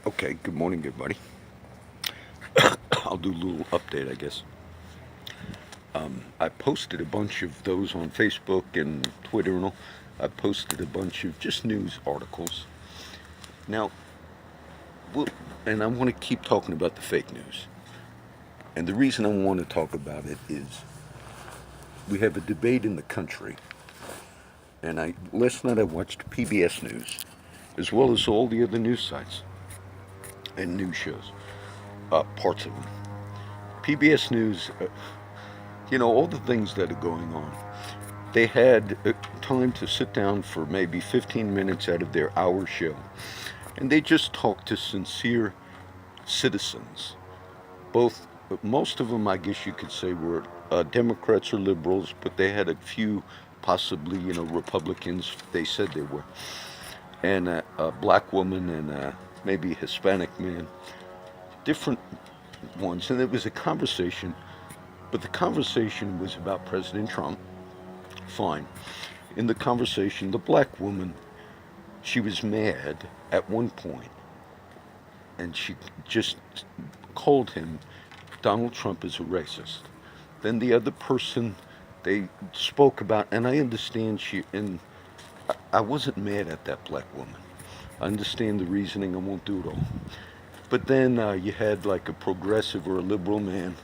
Okay, good morning, everybody. I'll do a little update, I guess. I posted a bunch of those on Facebook and Twitter and all. I posted a bunch of just news articles. Now, we'll, and I want to keep talking about the fake news. And the reason I want to talk about it is we have a debate in the country. And last night I watched PBS News, as well as all the other news sites and news shows, parts of them. PBS News, all the things that are going on. They had time to sit down for maybe 15 minutes out of their hour show, and they just talked to sincere citizens. Both, most of them, I guess you could say, were Democrats or liberals, but they had a few, possibly, Republicans. They said they were, and a black woman and maybe a Hispanic man, different ones, and it was a conversation. But the conversation was about President Trump. Fine. In the conversation, the black woman, she was mad at one point, and she just called him Donald Trump as a racist. Then the other person, they spoke about, and I understand and I wasn't mad at that black woman. I understand the reasoning. I won't do it all. But then you had like a progressive or a liberal man,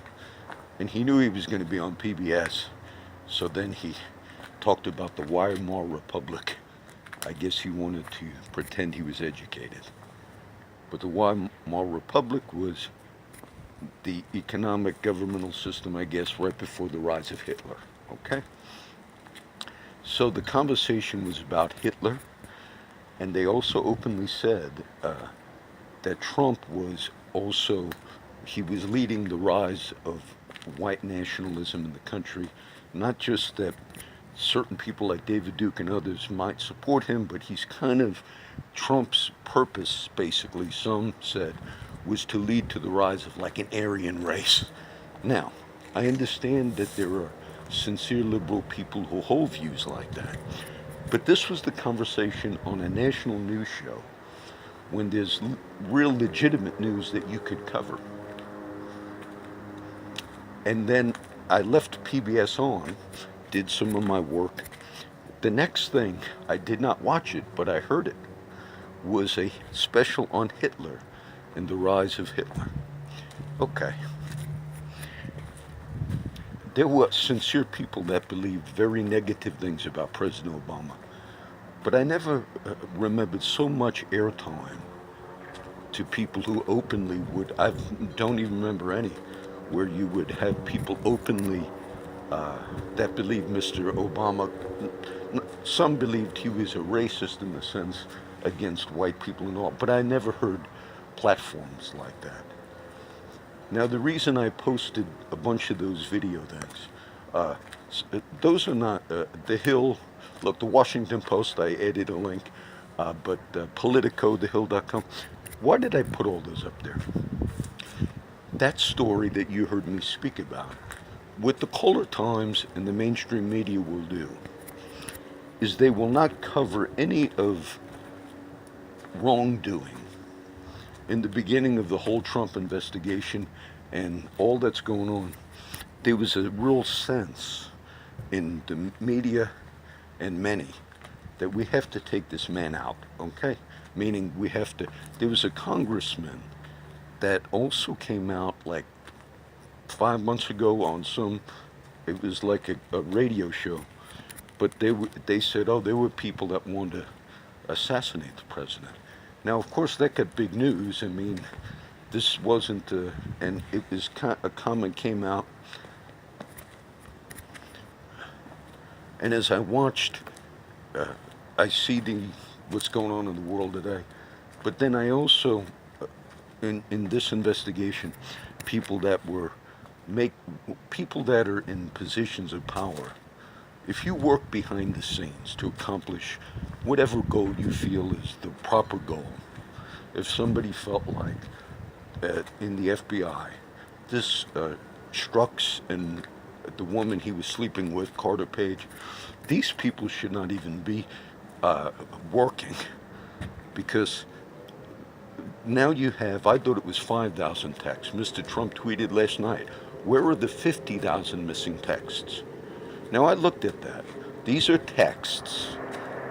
and he knew he was going to be on PBS. So then he talked about the Weimar Republic. I guess he wanted to pretend he was educated. But the Weimar Republic was the economic governmental system, I guess, right before the rise of Hitler. Okay? So the conversation was about Hitler, and they also openly said that Trump was also, he was leading the rise of white nationalism in the country. Not just that certain people like David Duke and others might support him, but he's kind of Trump's purpose, basically, some said, was to lead to the rise of like an Aryan race. Now, I understand that there are sincere liberal people who hold views like that, but this was the conversation on a national news show when there's real legitimate news that you could cover. And then I left PBS on, did some of my work. The next thing, I did not watch it, but I heard it, was a special on Hitler and the rise of Hitler. Okay. There were sincere people that believed very negative things about President Obama, but I never remembered so much airtime to people who openly would, I don't even remember any, where you would have people openly that believed Mr. Obama, some believed he was a racist in the sense against white people and all, but I never heard platforms like that. Now, the reason I posted a bunch of those video things, those are not The Hill, look, the Washington Post, I added a link, but Politico, thehill.com. Why did I put all those up there? That story that you heard me speak about, what the Caller Times and the mainstream media will do is they will not cover any of wrongdoing in the beginning of the whole Trump investigation and all that's going on. There was a real sense in the media and many that we have to take this man out, okay? Meaning we have to. There was a congressman that also came out like 5 months ago on some, it was like a radio show, but they said, oh, there were people that wanted to assassinate the president. Now, of course, that got big news. I mean, this wasn't, and it was a comment came out, and as I watched, I see what's going on in the world today, but then I also, in this investigation, people that were people that are in positions of power, if you work behind the scenes to accomplish whatever goal you feel is the proper goal, if somebody felt like in the FBI, this Strux and the woman he was sleeping with, Carter Page, these people should not even be working because Now you have, I thought it was 5,000 texts. Mr. Trump tweeted last night, where are the 50,000 missing texts? Now I looked at that. These are texts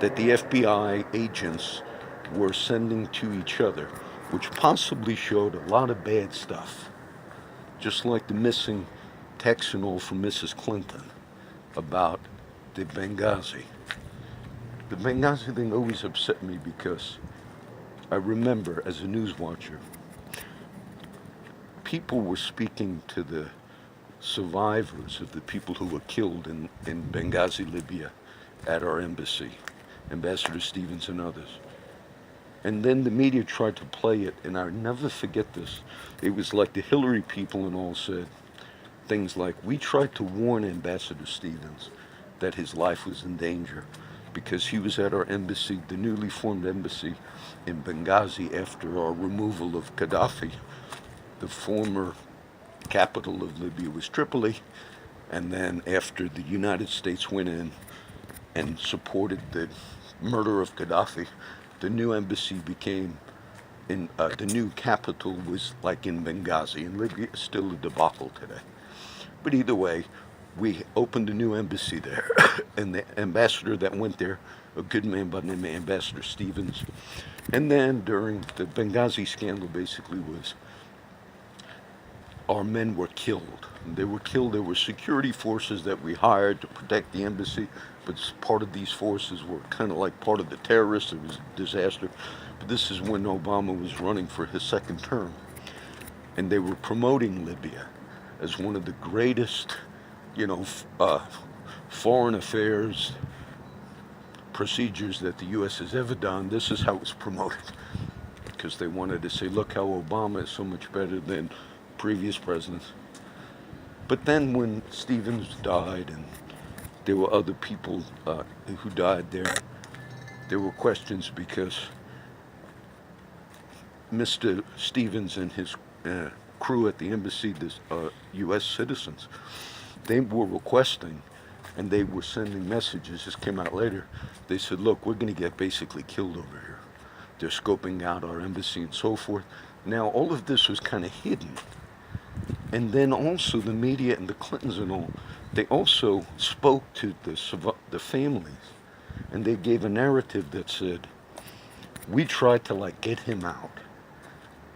that the FBI agents were sending to each other, which possibly showed a lot of bad stuff. Just like the missing texts and all from Mrs. Clinton about the Benghazi. The Benghazi thing always upset me because I remember as a news watcher, people were speaking to the survivors of the people who were killed in Benghazi, Libya, at our embassy, Ambassador Stevens and others. And then the media tried to play it, and I'll never forget this. It was like the Hillary people and all said things like, we tried to warn Ambassador Stevens that his life was in danger because he was at our embassy, the newly formed embassy in Benghazi after our removal of Gaddafi. The former capital of Libya was Tripoli, and then after the United States went in and supported the murder of Gaddafi, the new embassy became the new capital was like in Benghazi, and Libya is still a debacle today. But either way, we opened a new embassy there, and the ambassador that went there, a good man by the name of Ambassador Stevens, and then during the Benghazi scandal basically was our men were killed. They were killed. There were security forces that we hired to protect the embassy, but part of these forces were kind of like part of the terrorists. It was a disaster. But this is when Obama was running for his second term. And they were promoting Libya as one of the greatest, foreign affairs procedures that the U.S. has ever done. This is how it was promoted. Because they wanted to say, look how Obama is so much better than previous presidents. But then when Stevens died and there were other people who died there were questions because Mr. Stevens and his crew at the embassy, the U.S. citizens, they were requesting and they were sending messages. This came out later. They said, look, we're going to get basically killed over here. They're scoping out our embassy and so forth. Now, all of this was kind of hidden. And then also the media and the Clintons and all, they also spoke to the families, and they gave a narrative that said, we tried to get him out,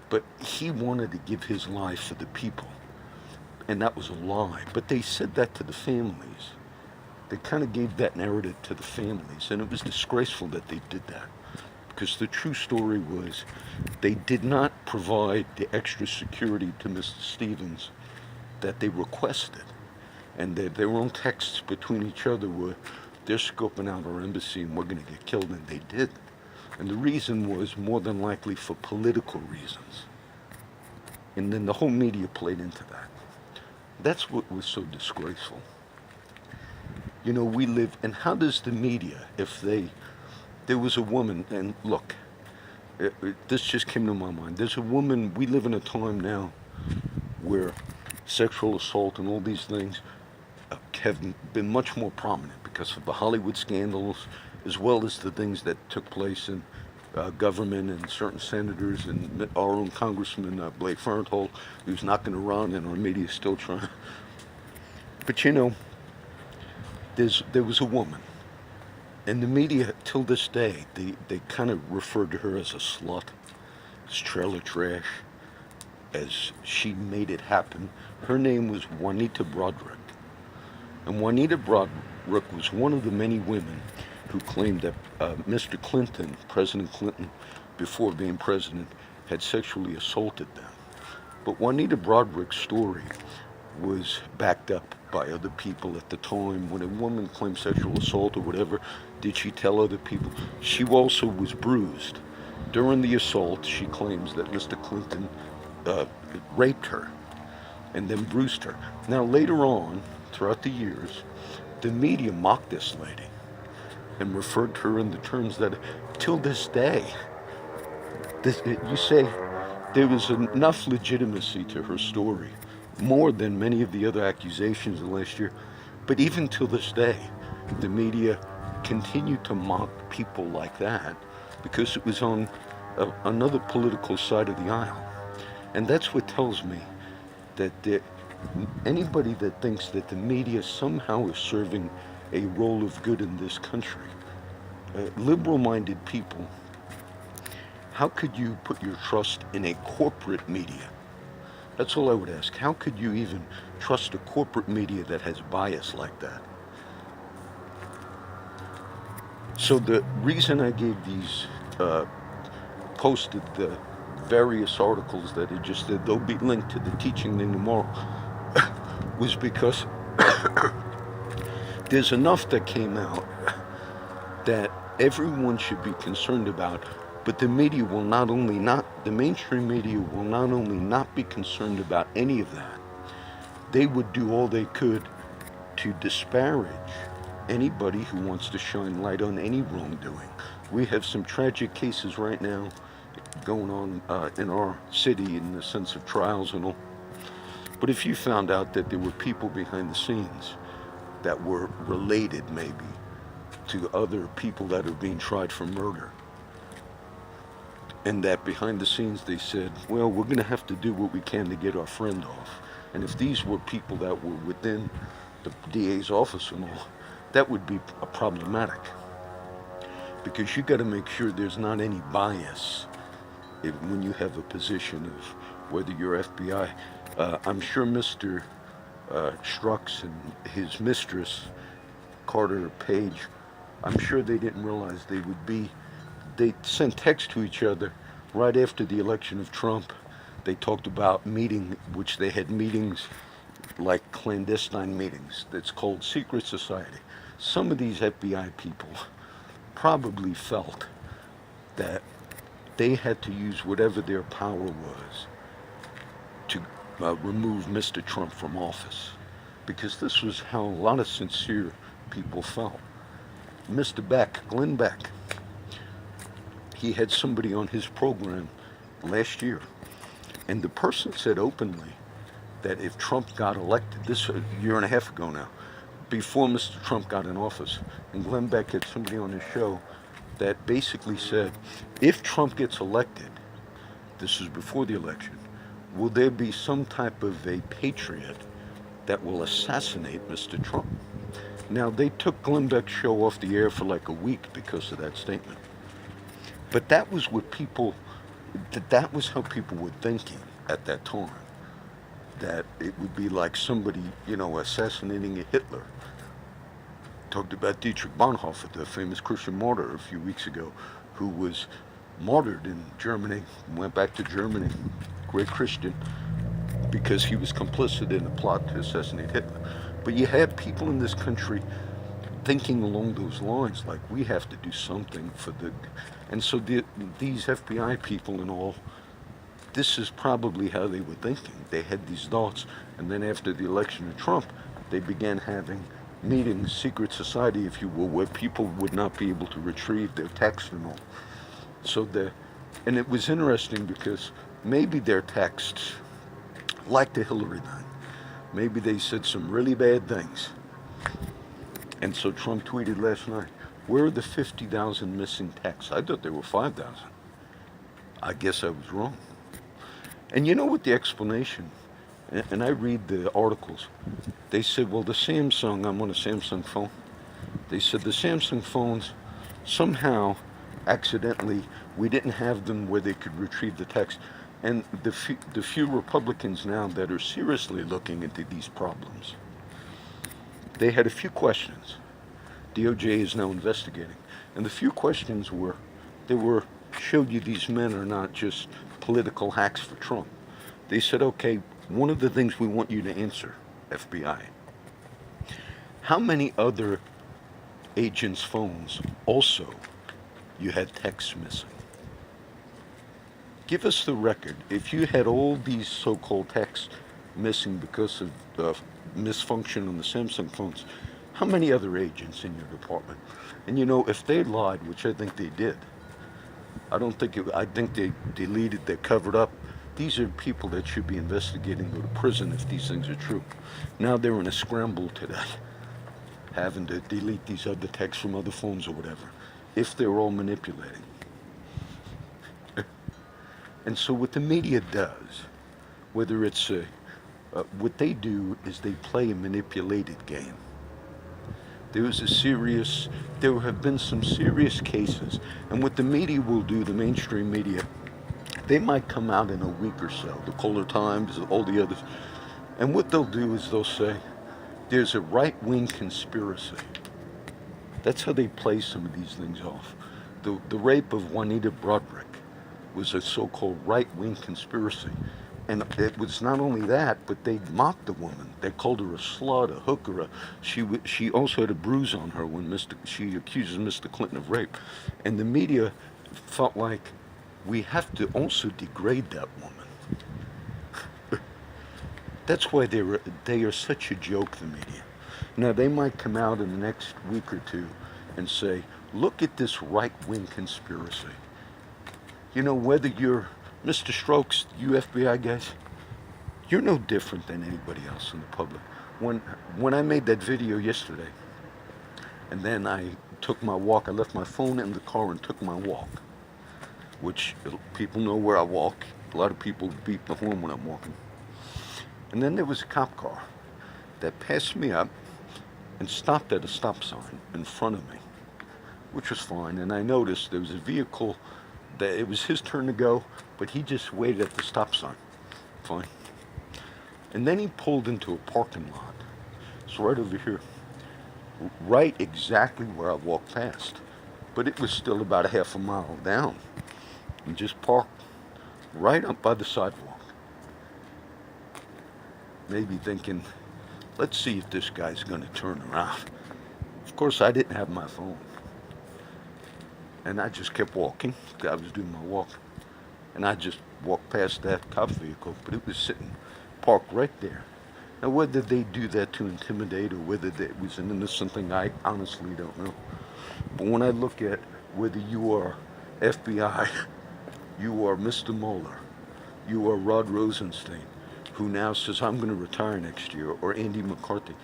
but he wanted to give his life for the people. And that was a lie. But they said that to the families. They kind of gave that narrative to the families, and it was disgraceful that they did that. Because the true story was they did not provide the extra security to Mr. Stevens that they requested. And their own texts between each other were, they're scoping out our embassy and we're going to get killed, and they did. And the reason was more than likely for political reasons. And then the whole media played into that. That's what was so disgraceful. We live, and how does the media, there was a woman, and look, this just came to my mind. There's a woman, we live in a time now where sexual assault and all these things have been much more prominent because of the Hollywood scandals, as well as the things that took place in government and certain senators and our own Congressman, Blake Farenthold, who's not going to run, and our media is still trying. But there was a woman. And the media, till this day, they kind of referred to her as a slut, as trailer trash, as she made it happen. Her name was Juanita Broaddrick. And Juanita Broaddrick was one of the many women who claimed that Mr. Clinton, President Clinton, before being president, had sexually assaulted them. But Juanita Broaddrick's story was backed up by other people at the time. When a woman claimed sexual assault or whatever, did she tell other people? She also was bruised. During the assault, she claims that Mr. Clinton raped her and then bruised her. Now, later on, throughout the years, the media mocked this lady and referred to her in the terms that, till this day, you say there was enough legitimacy to her story, more than many of the other accusations in last year. But even till this day, the media continued to mock people like that because it was on another political side of the aisle. And that's what tells me that anybody that thinks that the media somehow is serving a role of good in this country, liberal-minded people, how could you put your trust in a corporate media? That's all I would ask. How could you even trust a corporate media that has bias like that? So the reason I gave these, posted the various articles that it just said they'll be linked to the teaching thing tomorrow, was because there's enough that came out that everyone should be concerned about, but the media will not only not, the mainstream media will not only not be concerned about any of that, they would do all they could to disparage anybody who wants to shine light on any wrongdoing. We have some tragic cases right now going on in our city in the sense of trials and all. But if you found out that there were people behind the scenes that were related maybe to other people that are being tried for murder, and that behind the scenes they said, well, we're going to have to do what we can to get our friend off. And if these were people that were within the DA's office and all, that would be problematic. Because you got to make sure there's not any bias when you have a position of whether you're FBI. I'm sure Mr. Strux and his mistress, Carter Page, I'm sure they didn't realize they sent text to each other right after the election of Trump. They talked about meeting, which they had meetings like clandestine meetings. That's called secret society. Some of these FBI people probably felt that they had to use whatever their power was to remove Mr. Trump from office, because this was how a lot of sincere people felt. Mr. Beck, Glenn Beck, he had somebody on his program last year, and the person said openly that if Trump got elected, this a year and a half ago now, before Mr. Trump got in office, and Glenn Beck had somebody on his show that basically said, if Trump gets elected, this is before the election, will there be some type of a patriot that will assassinate Mr. Trump? Now, they took Glenn Beck's show off the air for like a week because of that statement. But that was what people, that was how people were thinking at that time. That it would be like somebody, assassinating a Hitler. Talked about Dietrich Bonhoeffer, the famous Christian martyr, a few weeks ago, who was martyred in Germany, went back to Germany, great Christian, because he was complicit in a plot to assassinate Hitler. But you had people in this country thinking along those lines, like we have to do something for the, and so these FBI people and all, this is probably how they were thinking. They had these thoughts, and then after the election of Trump, they began having meetings, secret society, if you will, where people would not be able to retrieve their texts and all. So and it was interesting because maybe their texts, like the Hillary thing, maybe they said some really bad things. And so Trump tweeted last night, where are the 50,000 missing texts? I thought there were 5,000. I guess I was wrong. And you know what the explanation, and I read the articles, they said, well, the Samsung, I'm on a Samsung phone, they said the Samsung phones, somehow, accidentally, we didn't have them where they could retrieve the text. And the few Republicans now that are seriously looking into these problems, they had a few questions. DOJ is now investigating. And the few questions showed you these men are not just political hacks for Trump. They said, okay, one of the things we want you to answer, FBI, how many other agents' phones also you had texts missing? Give us the record. If you had all these so-called texts missing because of misfunction on the Samsung phones, how many other agents in your department? And if they lied, which I think they did, I think they deleted, they covered up. These are people that should be investigating, go to prison if these things are true. Now they're in a scramble today, having to delete these other texts from other phones or whatever, if they're all manipulating. And so what the media does, whether it's what they do is they play a manipulated game. There was a serious, there have been some serious cases, and what the media will do, the mainstream media, they might come out in a week or so, the Color Times, all the others, and what they'll do is they'll say, there's a right-wing conspiracy. That's how they play some of these things off. The rape of Juanita Broaddrick was a so-called right-wing conspiracy. And it was not only that, but they mocked the woman. They called her a slut, a hooker. She also had a bruise on her when she accuses Mr. Clinton of rape. And the media felt like we have to also degrade that woman. That's why they are such a joke, the media. Now, they might come out in the next week or two and say, look at this right-wing conspiracy. You know, whether you're Mr. Strokes, you FBI guys, you're no different than anybody else in the public. When I made that video yesterday, and then I took my walk, I left my phone in the car and took my walk, which people know where I walk. A lot of people beep the horn when I'm walking. And then there was a cop car that passed me up and stopped at a stop sign in front of me, which was fine. And I noticed there was a vehicle that it was his turn to go, but he just waited at the stop sign. Fine. And then he pulled into a parking lot. It's right over here. Right exactly where I walked past. But it was still about a half a mile down. And just parked right up by the sidewalk. Maybe thinking, let's see if this guy's going to turn around. Of course, I didn't have my phone. And I just kept walking. I was doing my walk. And I just walked past that cop vehicle, but it was sitting parked right there. Now, whether they do that to intimidate or whether it was an innocent thing, I honestly don't know. But when I look at whether you are FBI, you are Mr. Mueller, you are Rod Rosenstein, who now says, I'm going to retire next year, or Andy McCarthy,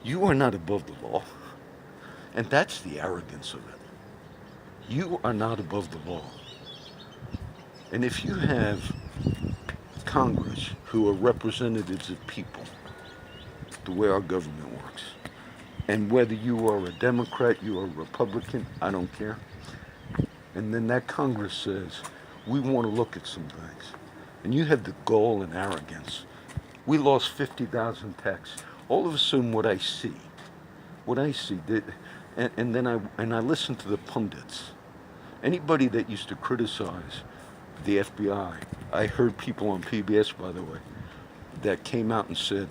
you are not above the law. And that's the arrogance of it. You are not above the law. And if you have Congress who are representatives of people, the way our government works, and whether you are a Democrat, you are a Republican, I don't care, and then that Congress says, we want to look at some things, and you have the gall and arrogance. We lost 50,000 techs. All of a sudden, what I see, and then I listen to the pundits. Anybody that used to criticize the FBI, I heard people on PBS, by the way, that came out and said,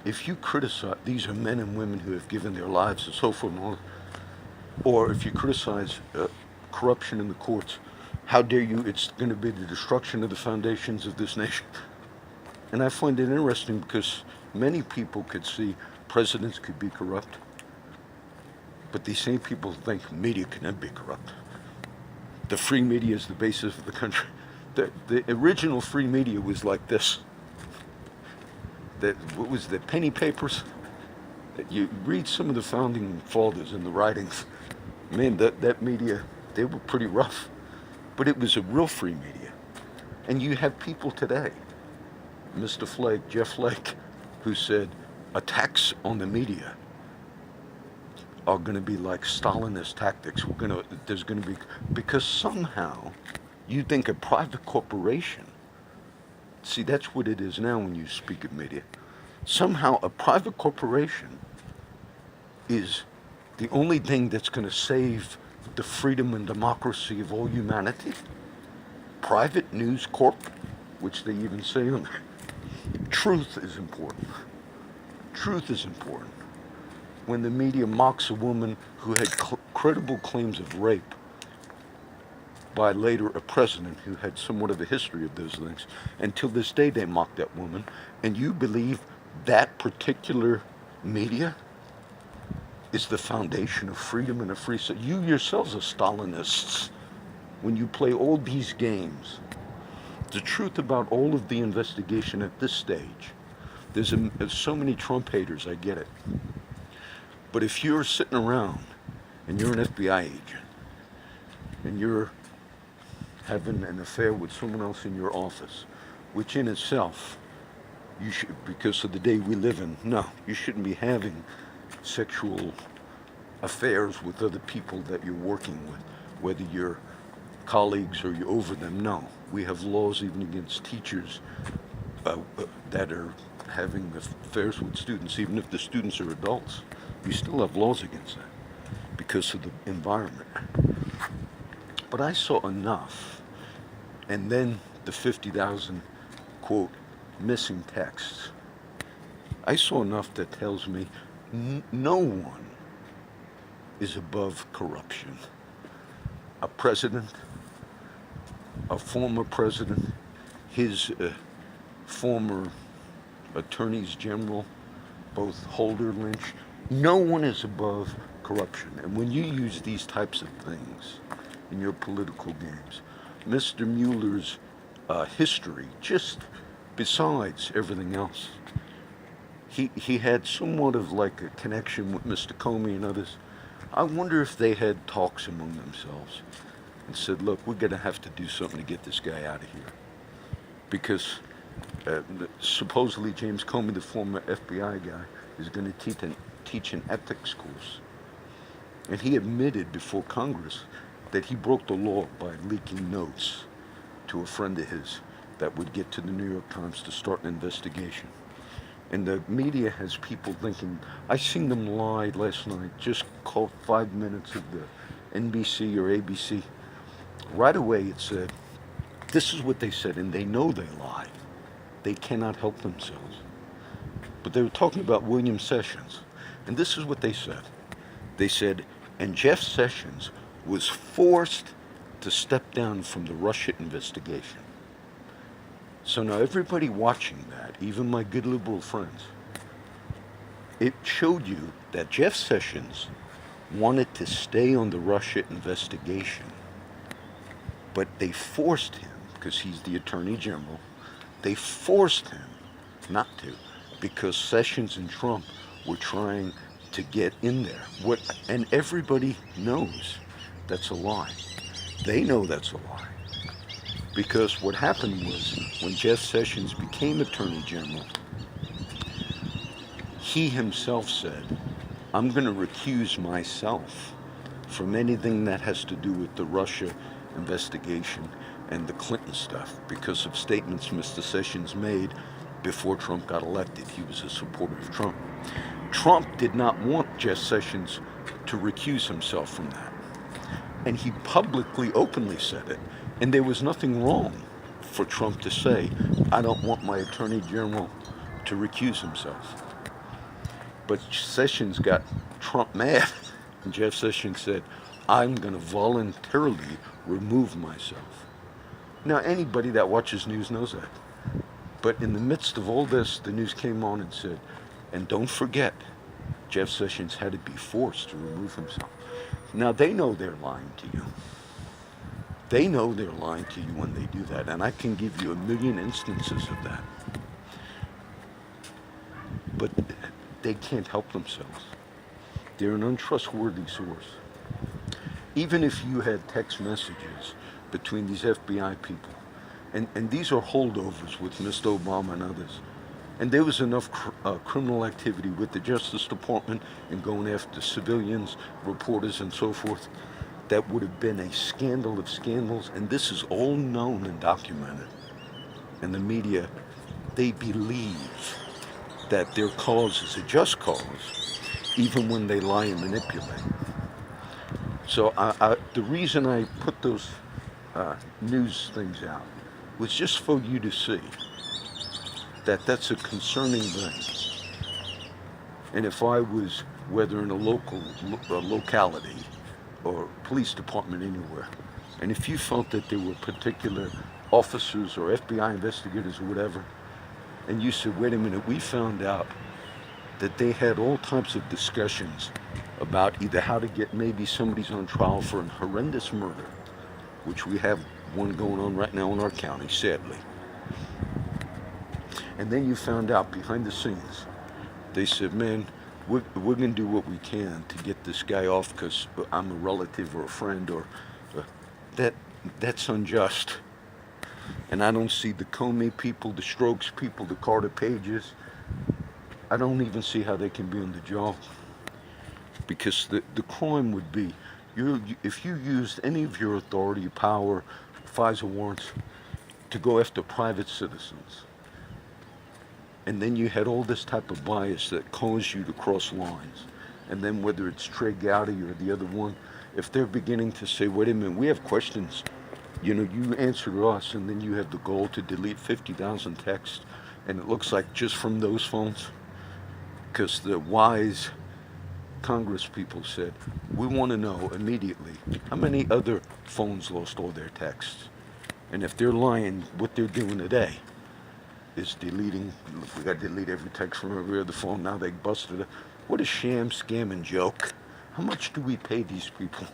if you criticize, these are men and women who have given their lives and so forth, and all, or if you criticize corruption in the courts, how dare you, it's going to be the destruction of the foundations of this nation. And I find it interesting because many people could see presidents could be corrupt, but these same people think media can never be corrupt. The free media is the basis of the country. The original free media was like this. What was the penny papers? You read some of the founding fathers in the writings. Man, that media, they were pretty rough. But it was a real free media. And you have people today, Mr. Flake, Jeff Flake, who said attacks on the media are going to be like Stalinist tactics. There's going to be, because somehow you think a private corporation, see, that's what it is now when you speak of media. Somehow a private corporation is the only thing that's going to save the freedom and democracy of all humanity. Private News Corp, which they even say on there. Truth is important. Truth is important. When the media mocks a woman who had credible claims of rape by later a president who had somewhat of a history of those things, and till this day they mock that woman, and you believe that particular media is the foundation of freedom and a free society. You yourselves are Stalinists when you play all these games. The truth about all of the investigation at this stage, there's so many Trump haters, I get it. But if you're sitting around and you're an FBI agent and you're having an affair with someone else in your office, which in itself, you should, because of the day we live in, no, you shouldn't be having sexual affairs with other people that you're working with, whether you're colleagues or you're over them. No, we have laws even against teachers that are having affairs with students, even if the students are adults. We still have laws against that because of the environment. But I saw enough, and then the 50,000, quote, missing texts. I saw enough that tells me no one is above corruption. A president, a former president, his former attorneys general, both Holder, Lynch, no one is above corruption. And when you use these types of things in your political games, Mr. Mueller's history, just besides everything else, he had somewhat of like a connection with Mr. Comey and others. I wonder if they had talks among themselves and said, look, we're going to have to do something to get this guy out of here. Because supposedly James Comey, the former FBI guy, is going to teach an ethics course. And he admitted before Congress that he broke the law by leaking notes to a friend of his that would get to the New York Times to start an investigation. And the media has people thinking, I seen them lie last night, just caught 5 minutes of the NBC or ABC. Right away it said, this is what they said, and they know they lied. They cannot help themselves. But they were talking about William Sessions, and this is what they said. They said, and Jeff Sessions was forced to step down from the Russia investigation. So now everybody watching that, even my good liberal friends, it showed you that Jeff Sessions wanted to stay on the Russia investigation, but they forced him, because he's the Attorney General, they forced him not to, because Sessions and Trump were trying to get in there. And everybody knows that's a lie. They know that's a lie. Because what happened was, when Jeff Sessions became Attorney General, he himself said, I'm going to recuse myself from anything that has to do with the Russia investigation and the Clinton stuff, because of statements Mr. Sessions made before Trump got elected. He was a supporter of Trump. Trump did not want Jeff Sessions to recuse himself from that. And he publicly, openly said it. And there was nothing wrong for Trump to say, I don't want my Attorney General to recuse himself. But Sessions got Trump mad. And Jeff Sessions said, I'm going to voluntarily remove myself. Now, anybody that watches news knows that. But in the midst of all this, the news came on and said, and don't forget, Jeff Sessions had to be forced to remove himself. Now, they know they're lying to you. They know they're lying to you when they do that, and I can give you a million instances of that. But they can't help themselves. They're an untrustworthy source. Even if you had text messages between these FBI people, and these are holdovers with Mr. Obama and others, and there was enough criminal activity with the Justice Department and going after civilians, reporters, and so forth, that would have been a scandal of scandals, and this is all known and documented. And the media, they believe that their cause is a just cause, even when they lie and manipulate. So the reason I put those news things out was just for you to see that that's a concerning thing. And if I was, whether in a locality or police department anywhere, and if you felt that there were particular officers or FBI investigators or whatever, and you said, wait a minute, we found out that they had all types of discussions about either how to get maybe somebody's on trial for a horrendous murder, which we have one going on right now in our county, sadly. And then you found out behind the scenes, they said, man, we're going to do what we can to get this guy off because I'm a relative or a friend, or that That's unjust. And I don't see the Comey people, the Strokes people, the Carter Pages. I don't even see how they can be on the job. Because the crime would be, if you used any of your authority, power, FISA warrants, to go after private citizens, and then you had all this type of bias that caused you to cross lines, and then whether it's Trey Gowdy or the other one, if they're beginning to say, wait a minute, we have questions, you answer us, and then you have the goal to delete 50,000 texts, and it looks like just from those phones, because the wise Congress people said, we want to know immediately how many other phones lost all their texts. And if they're lying, what they're doing today is deleting. We got to delete every text from every other phone. Now they busted it. What a sham, scam, and joke. How much do we pay these people?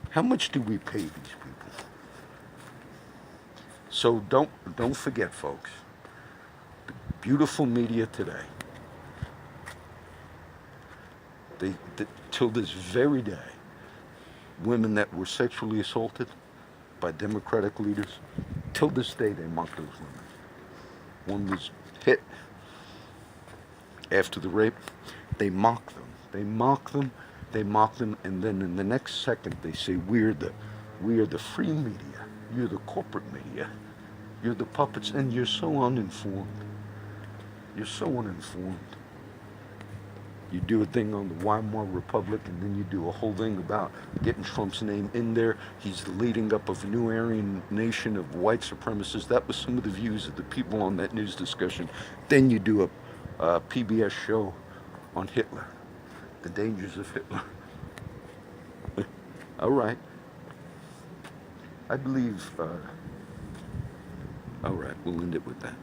How much do we pay these people? So don't forget, folks. The beautiful media today. Till this very day, women that were sexually assaulted by Democratic leaders, till this day they mock those women. One was hit after the rape. They mock them. They mock them. They mock them, and then in the next second they say, we are the free media. You're the corporate media. You're the puppets, and you're so uninformed. You're so uninformed. You do a thing on the Weimar Republic, and then you do a whole thing about getting Trump's name in there. He's the leading up of a new Aryan nation of white supremacists. That was some of the views of the people on that news discussion. Then you do a PBS show on Hitler, the dangers of Hitler. All right. I believe, all right, we'll end it with that.